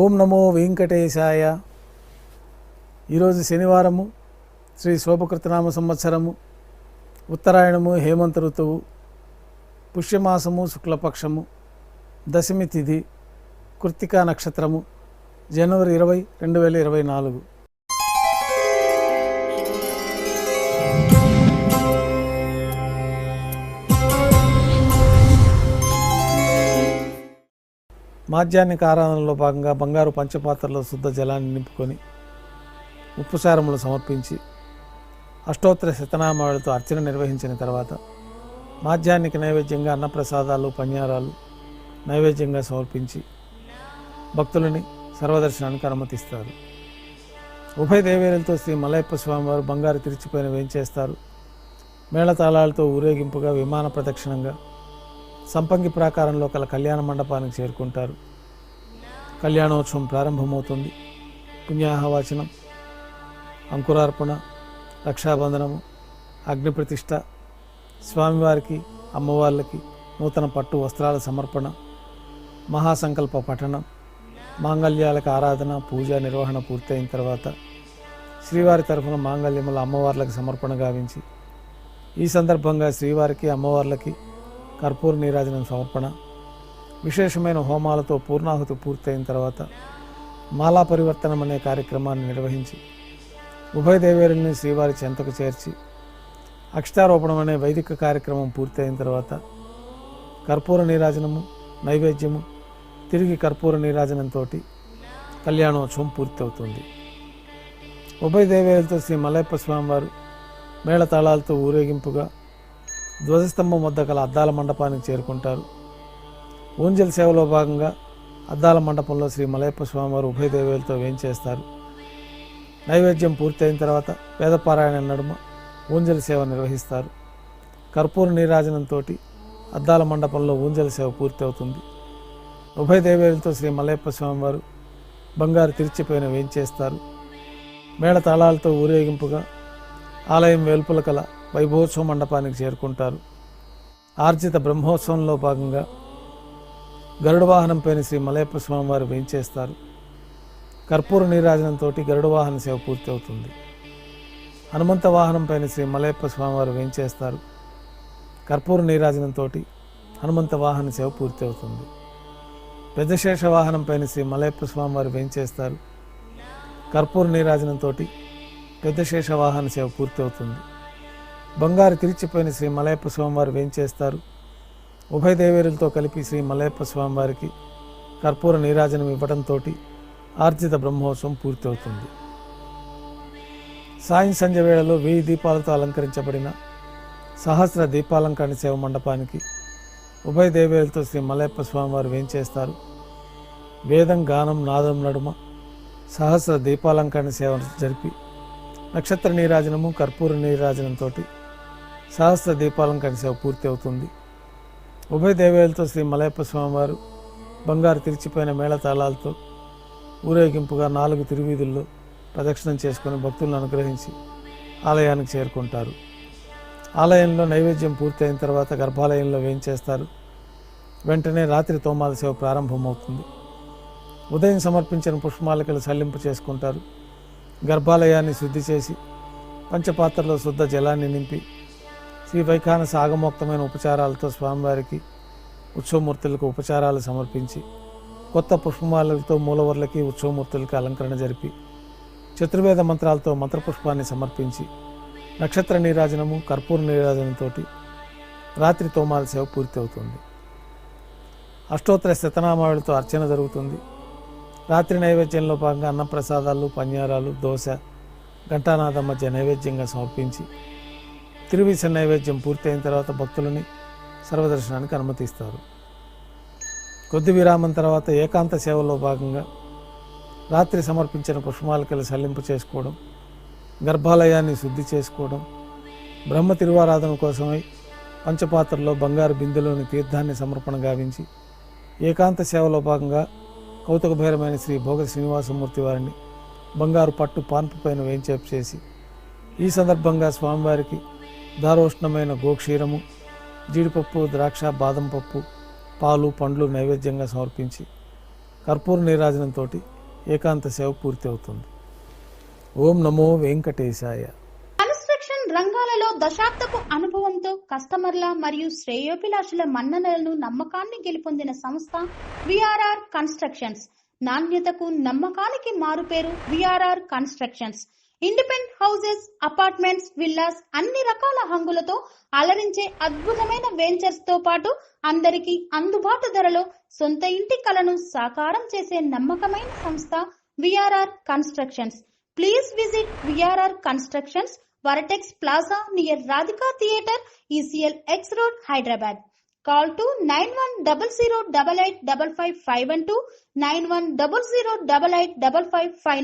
ఓం నమో వెంకటేశాయ. ఈరోజు శనివారము, శ్రీ శోభకృతనామ సంవత్సరము, ఉత్తరాయణము, హేమంత ఋతువు, పుష్యమాసము, శుక్లపక్షము, దశమి తిథి, కృత్తికా నక్షత్రము, జనవరి 20, 2024. మాధ్యాహ్నిక ఆరాధనలో భాగంగా బంగారు పంచపాత్రలో శుద్ధ జలాన్ని నింపుకొని ఉప్పుసారములు సమర్పించి అష్టోత్తర శతనామాలతో అర్చన నిర్వహించిన తర్వాత మాధ్యాహ్నిక నైవేద్యంగా అన్నప్రసాదాలు, పన్యారాలు నైవేద్యంగా సమర్పించి భక్తులని సర్వదర్శనానికి అనుమతిస్తారు. ఉభయ దేవేరులతో శ్రీ మలయప్ప స్వామివారు బంగారు తిరిచిపోయిన వేంచేస్తారు. మేళతాళాలతో ఊరేగింపుగా విమాన ప్రదక్షిణంగా సంపంగి ప్రాకారంలో కల కళ్యాణ మండపానికి చేరుకుంటారు. కళ్యాణోత్సవం ప్రారంభమవుతుంది. పుణ్యాహవాచనం, అంకురార్పణ, రక్షాబంధనము, అగ్నిప్రతిష్ఠ, స్వామివారికి అమ్మవార్లకి నూతన పట్టు వస్త్రాల సమర్పణ, మహాసంకల్ప పఠనం, మాంగళ్యాలకు ఆరాధన, పూజ నిర్వహణ పూర్తయిన తర్వాత శ్రీవారి తరఫున మాంగళ్యముల అమ్మవార్లకు సమర్పణ గావించి ఈ సందర్భంగా శ్రీవారికి అమ్మవార్లకి కర్పూర నీరాజనం సమర్పణ, విశేషమైన హోమాలతో పూర్ణాహుతి పూర్తయిన తర్వాత మాలా పరివర్తనం అనే కార్యక్రమాన్ని నిర్వహించి ఉభయ దేవేరుల్ని శ్రీవారి చెంతకు చేర్చి అక్షతారోపణం అనే వైదిక కార్యక్రమం పూర్తయిన తర్వాత కర్పూర నీరాజనము, నైవేద్యము, తిరిగి కర్పూర నీరాజనంతో కళ్యాణోత్సవం పూర్తవుతుంది. ఉభయ దేవేరులతో శ్రీ మలయప్ప స్వామివారు మేళతాళాలతో ఊరేగింపుగా ధ్వజస్తంభం వద్ద గల అద్దాల మండపానికి చేరుకుంటారు. ఊంజల్ సేవలో భాగంగా అద్దాల మండపంలో శ్రీ మలయప్ప స్వామివారు ఉభయ దేవేలతో వేంచేస్తారు. నైవేద్యం పూర్తయిన తర్వాత వేదపారాయణ నడుమ ఊంజల్ సేవ నిర్వహిస్తారు. కర్పూర నీరాజనంతో అద్దాల మండపంలో ఊంజల్ సేవ పూర్తి అవుతుంది. ఉభయ దేవేలతో శ్రీ మలయప్ప స్వామివారు బంగారు తిరిచిపోయిన వేంచేస్తారు. మేళతాళాలతో ఊరేగింపుగా ఆలయం వెలుపల కల వైభవోత్సవ మండపానికి చేరుకుంటారు. ఆర్జిత బ్రహ్మోత్సవంలో భాగంగా గరుడ వాహనంపైన శ్రీ మలయప్ప స్వామివారు వేంచేస్తారు. కర్పూర నీరాజనంతో గరుడ వాహన సేవ పూర్తి అవుతుంది. హనుమంత వాహనంపైన శ్రీ మలయప్ప స్వామివారు వేంచేస్తారు. కర్పూర నీరాజనంతో హనుమంత వాహన సేవ పూర్తి అవుతుంది. పెద్దశేష వాహనంపైన శ్రీ మలయప్ప స్వామివారు వేంచేస్తారు. కర్పూర నీరాజనంతో పెద్దశేష వాహన సేవ పూర్తి అవుతుంది. బంగారు తిరిచిపోయిన శ్రీ మలయప్ప స్వామివారు వేంచేస్తారు. ఉభయ దేవేరులతో కలిపి శ్రీ మలయప్ప స్వామివారికి కర్పూర నీరాజనం ఇవ్వడంతో ఆర్జిత బ్రహ్మోత్సవం పూర్తి అవుతుంది. సాయం సంధ్య వేళలో 1000 దీపాలతో అలంకరించబడిన సహస్ర దీపాలంకరణ సేవ మండపానికి ఉభయ దేవేరులతో శ్రీ మలయప్ప స్వామివారు వేంచేస్తారు. వేదం, గానం, నాదం నడుమ సహస్ర దీపాలంకరణ సేవ జరిపి నక్షత్ర నీరాజనము, కర్పూర నీరాజనంతో సహస్ర దీపాలంకరణ సేవ పూర్తి అవుతుంది. ఉభయ దేవేలతో శ్రీ మలయప్ప స్వామివారు బంగారు తిరిచిపోయిన మేళతాళాలతో ఊరేగింపుగా 4 తిరువీధుల్లో ప్రదక్షిణం చేసుకుని భక్తులను అనుగ్రహించి ఆలయానికి చేరుకుంటారు. ఆలయంలో నైవేద్యం పూర్తయిన తర్వాత గర్భాలయంలో వేంచేస్తారు. వెంటనే రాత్రి తోమాల సేవ ప్రారంభమవుతుంది. ఉదయం సమర్పించిన పుష్పమాలికలు సల్లింపు చేసుకుంటారు. గర్భాలయాన్ని శుద్ధి చేసి పంచపాత్రలో శుద్ధ జలాన్ని నింపి శ్రీ వైఖానస ఆగమోక్తమైన ఉపచారాలతో స్వామివారికి ఉత్సవమూర్తులకు ఉపచారాలు సమర్పించి కొత్త పుష్పమాలలతో మూలవర్లకి ఉత్సవమూర్తులకి అలంకరణ జరిపి చతుర్వేద మంత్రాలతో మంత్రపుష్పాన్ని సమర్పించి నక్షత్ర నీరాజనము, కర్పూర నీరాజనంతో రాత్రి తోమాల సేవ పూర్తి అవుతుంది. అష్టోత్తర శతనామాలతో అర్చన జరుగుతుంది. రాత్రి నైవేద్యంలో భాగంగా అన్నప్రసాదాలు, పన్యారాలు, దోశ, ఘంటానాదం మధ్య నైవేద్యంగా సమర్పించి తిరువిస నైవేద్యం పూర్తయిన తర్వాత భక్తులని సర్వదర్శనానికి అనుమతిస్తారు. కొద్ది విరామం తర్వాత ఏకాంత సేవలో భాగంగా రాత్రి సమర్పించిన పుష్పమాలికలు సల్లింపు చేసుకోవడం, గర్భాలయాన్ని శుద్ధి చేసుకోవడం, బ్రహ్మ తిరువారాధన కోసమై పంచపాత్రలో బంగారు బిందెలోని తీర్థాన్ని సమర్పణ గావించి ఏకాంత సేవలో భాగంగా కౌతుకభైరమైన శ్రీ భోగ శ్రీనివాసమూర్తి వారిని బంగారు పట్టు పాన్పు పైన వేంచేపు చేసి ఈ సందర్భంగా స్వామివారికి దారోష్ణమైన గోక్షీరము, జీడిపప్పు, ద్రాక్ష, బాదం పప్పు, పాలు, పండ్లు నైవేద్యంగా సమర్పించి కర్పూర నీరాజనంతో ఏకాంత సేవ పూర్తి అవుతుంది. ఓం నమో వెంకటేశాయ. కన్స్ట్రక్షన్ రంగాలలో దశాబ్దపు అనుభవంతో కస్టమర్ల మరియు శ్రేయోభిలాషుల మన్ననలను నమ్మకాన్ని గెలుపొందిన సంస్థ విఆర్ఆర్ కన్స్ట్రక్షన్స్. నాణ్యతకు నమ్మకానికి మారుపేరు VRR constructions. Independent houses, apartments, villas అన్ని రకాల హంగులతో అలరించే అద్భుతమైన వెంచర్స్ తో పాటు అందరికీ అందుబాటు ధరలో సొంత ఇంటి కలను సాకారం చేసే నమ్మకమైన సంస్థ VRR constructions. Please visit VRR Constructions, Varatex Plaza near Radhika Theatre, ECL X Road, Hyderabad. Call to 9100885551 9100885559.